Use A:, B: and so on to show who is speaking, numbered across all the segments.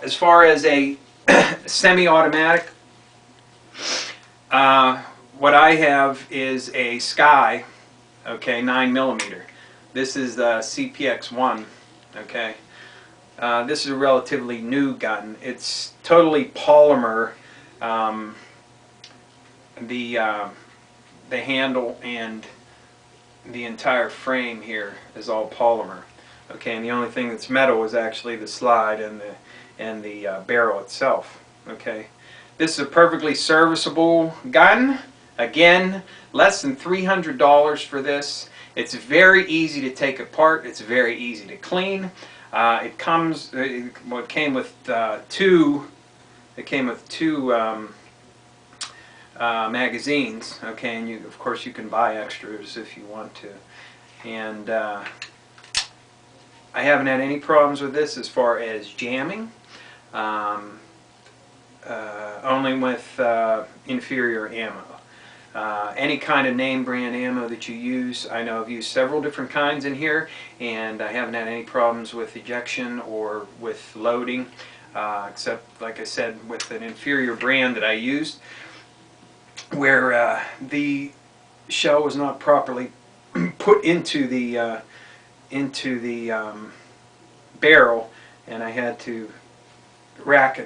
A: as far as a semi-automatic, what I have is a SKYY, okay, 9mm. This is the CPX-1, okay. This is a relatively new gun. It's totally polymer. The handle and the entire frame here is all polymer. Okay, and the only thing that's metal is actually the slide and the barrel itself. Okay, this is a perfectly serviceable gun. Again, less than $300 for this. It's very easy to take apart. It's very easy to clean. It came with two. It came with two magazines. Okay, and of course you can buy extras if you want to. And I haven't had any problems with this as far as jamming. Only with inferior ammo. Any kind of name brand ammo that you use, I know I've used several different kinds in here, and I haven't had any problems with ejection or with loading, except, like I said, with an inferior brand that I used, where the shell was not properly put into the barrel, and I had to rack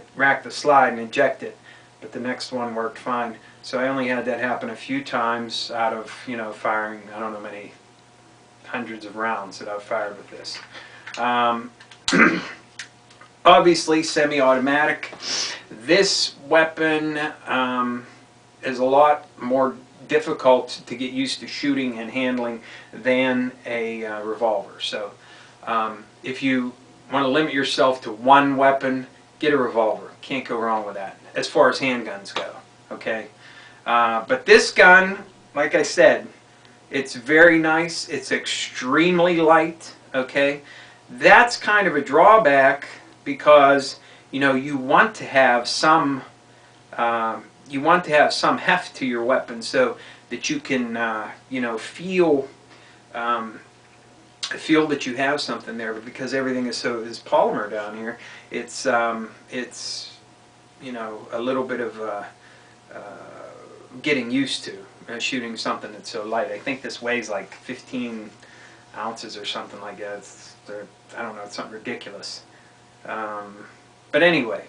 A: the slide and eject it, but the next one worked fine. So I only had that happen a few times out of, you know, firing, I don't know, many hundreds of rounds that I've fired with this. Obviously semi-automatic. This weapon is a lot more difficult to get used to shooting and handling than a revolver. So if you want to limit yourself to one weapon, get a revolver. Can't go wrong with that as far as handguns go. Okay, but this gun, like I said, it's very nice. It's extremely light. Okay, that's kind of a drawback because, you know, you want to have some heft to your weapon so that you can you know, feel that you have something there. But because everything is polymer down here, it's you know, a little bit of getting used to shooting something that's so light. I think this weighs like 15 ounces or something like that. I don't know, it's something ridiculous. But anyway,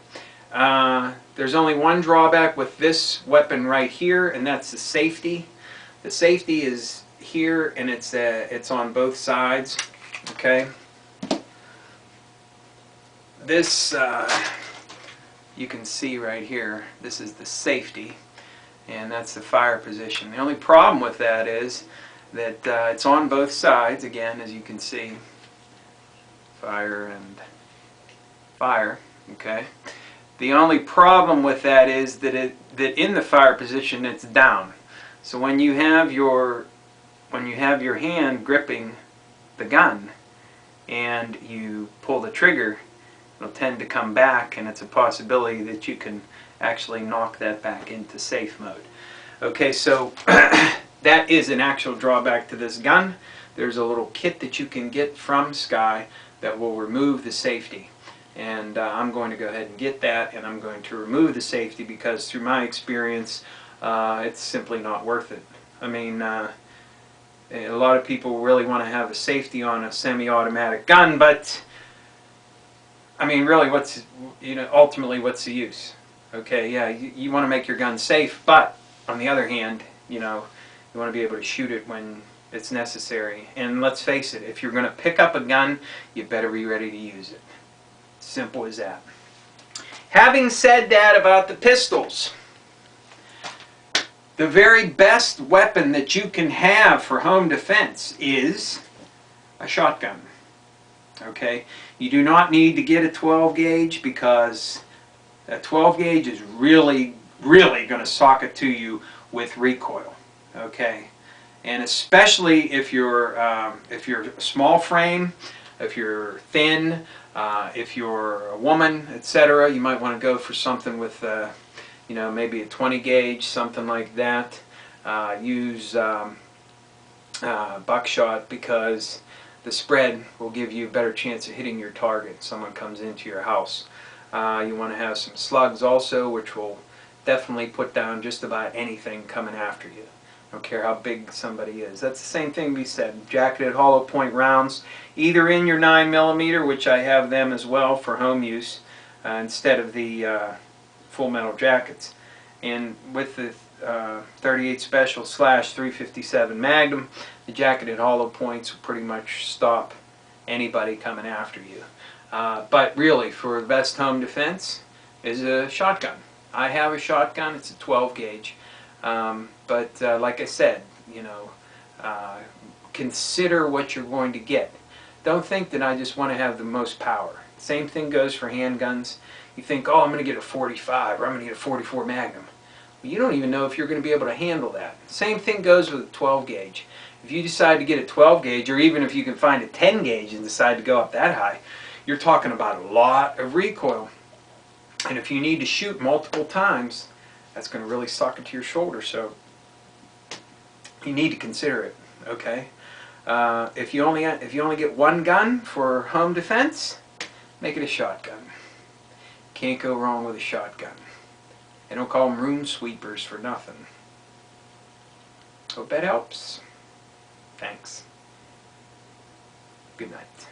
A: there's only one drawback with this weapon right here, and that's the safety. The safety is here, and it's on both sides. Okay. This you can see right here. This is the safety, and that's the fire position. The only problem with that is that it's on both sides. Again, as you can see, fire and fire. Okay. The only problem with that is that in the fire position it's down. So when you have your hand gripping the gun and you pull the trigger, it'll tend to come back, and it's a possibility that you can actually knock that back into safe mode. Okay, so that is an actual drawback to this gun. There's a little kit that you can get from SKYY that will remove the safety. And I'm going to go ahead and get that, and I'm going to remove the safety because through my experience it's simply not worth it. I mean, a lot of people really want to have a safety on a semi-automatic gun, but I mean, really, ultimately what's the use? Okay, yeah, you want to make your gun safe, but on the other hand, you know, you want to be able to shoot it when it's necessary. And let's face it, if you're going to pick up a gun, you better be ready to use it. Simple as that. Having said that about the pistols, the very best weapon that you can have for home defense is a shotgun. Okay, you do not need to get a 12 gauge because a 12 gauge is really going to sock it to you with recoil. Okay, and especially if you're a small frame, if you're thin, if you're a woman, etc., you might want to go for something with you know, maybe a 20 gauge, something like that. Use buckshot because the spread will give you a better chance of hitting your target if someone comes into your house. You want to have some slugs also, which will definitely put down just about anything coming after you. I don't care how big somebody is. That's the same thing we said. Jacketed hollow point rounds, either in your 9mm, which I have them as well for home use, instead of the full metal jackets. And with the 38 Special / 357 Magnum, the jacketed hollow points will pretty much stop anybody coming after you. But really, for the best home defense is a shotgun. I have a shotgun. It's a 12 gauge. But like I said, you know, consider what you're going to get. Don't think that I just want to have the most power. Same thing goes for handguns. You think, oh, I'm going to get a 45 or I'm going to get a 44 Magnum. Well, you don't even know if you're going to be able to handle that. Same thing goes with a 12 gauge. If you decide to get a 12 gauge, or even if you can find a 10 gauge and decide to go up that high, you're talking about a lot of recoil. And if you need to shoot multiple times, that's going to really suck into your shoulder. So you need to consider it. Okay. If you only get one gun for home defense, make it a shotgun. Can't go wrong with a shotgun. They don't call them room sweepers for nothing. Hope that helps. Thanks. Good night.